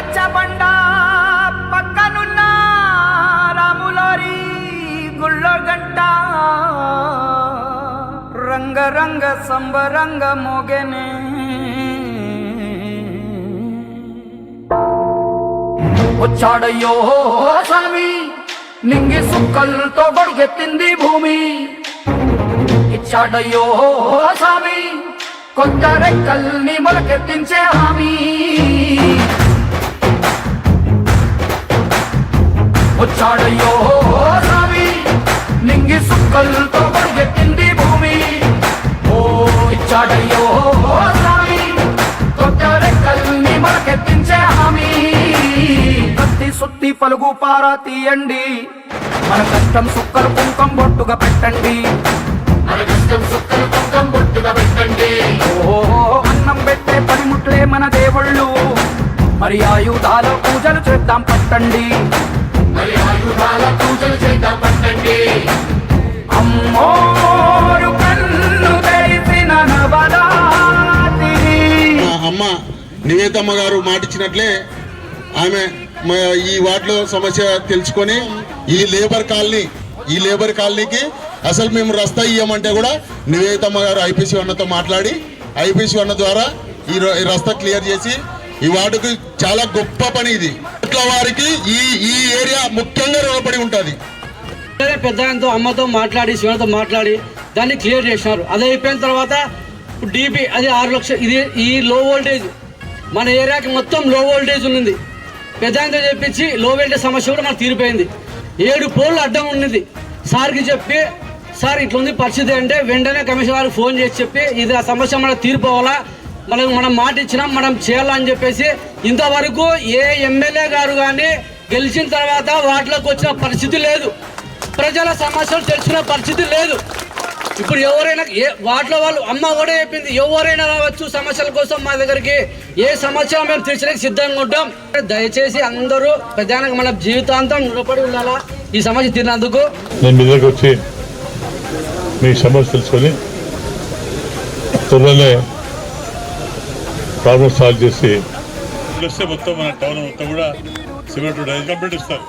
రచ్చబండ పక్కనున్న రాములారి గుళ్ళో గంట రంగరంగ సంబరంగ మోగెనే వచ్చాడయ్యో స్వామి నింగి సుక్కలతో గొడుగెత్తింది భూమి ఇచ్చాడయ్యో స్వామి కొత్త రెక్కల్ని మొలకెత్తించే హామీ వచ్చాడయ్యో స్వామి నింగి సుక్కలతో గొడుగెత్తింది భూమి ఓ ఇచ్చాడయ్యో స్వామి కొత్త రెక్కల్ని మొలకెత్తించే హామీ కత్తి సుత్తి పలుగు పారా తీయండి మన కష్టం సుక్కలు కుంకం బొట్టుగా పెట్టండి ఓహో అన్నం పెట్టే పనిముట్లే మన దేవుళ్ళు మరి ఆయుధాల పూజలు చేద్దాం పట్టండి అమ్మోరు కన్ను తెరిసిన నవరాత్రి. అమ్మ నివేతమ్మ గారు మాటిచ్చినట్లే ఆమె ఈ వార్డులో సమస్య తెలుసుకొని ఈ లేబర్ కాలనీకి అసలు మేము రస్తా ఇయ్యమంటే కూడా నివేతమ్మ గారు ఐపీసీ అన్నతో మాట్లాడి ఐపీసీ అన్న ద్వారా ఈ రస్తా క్లియర్ చేసి ఈ వార్డుకు చాలా గొప్ప పని ఇది. ఇట్లా వారికి ఈ ఏరియా ముఖ్యంగా రుణపడి ఉంటుంది. పెద్దతో అమ్మతో మాట్లాడి శివతో మాట్లాడి దాన్ని క్లియర్ చేసినారు. అది అయిపోయిన తర్వాత డీపీ అది 6 లక్షలు. ఇది ఈ లో వోల్టేజ్ మన ఏరియాకి మొత్తం లో వోల్టేజ్ ఉంది. పెద్దాంతో చెప్పించి లో వోల్టేజ్ సమస్య కూడా మనకు తీరిపోయింది. 7 పోల్లు అడ్డం ఉన్నది. సార్కి చెప్పి సార్ ఇట్లుంది పరిస్థితి అంటే వెంటనే కమిషన్ వారికి ఫోన్ చేసి చెప్పి ఇది ఆ సమస్య మనకు తీరిపోవాలా, మనం మాట ఇచ్చినాం మనం చేయాలని చెప్పేసి ఇంతవరకు ఏ ఎమ్మెల్యే గారు కానీ గెలిచిన తర్వాత వాటిలోకి వచ్చిన పరిస్థితి లేదు. ప్రజల సమస్యలు తెలిసిన పరిస్థితి లేదు. ఇప్పుడు ఎవరైనా వాటిలో వాళ్ళు అమ్మ కూడా చెప్పింది ఎవరైనా రావచ్చు సమస్యల కోసం మా దగ్గరికి, ఏ సమస్య మేము తీర్చడానికి సిద్ధంగా ఉంటాం. దయచేసి అందరూ ప్రధానంగా మన జీవితాంతం రుణపడి ఉండాలా ఈ సమస్య తీరినందుకు. నేను మీ దగ్గరకు వచ్చి మీ సమస్య తెలుసుకొని త్వరలోనే ప్రాబ్లమ్ సాల్వ్ చేసి మొత్తం మన టౌన్ మొత్తం కూడా సిమెంట్ కంప్లీట్ ఇస్తారు.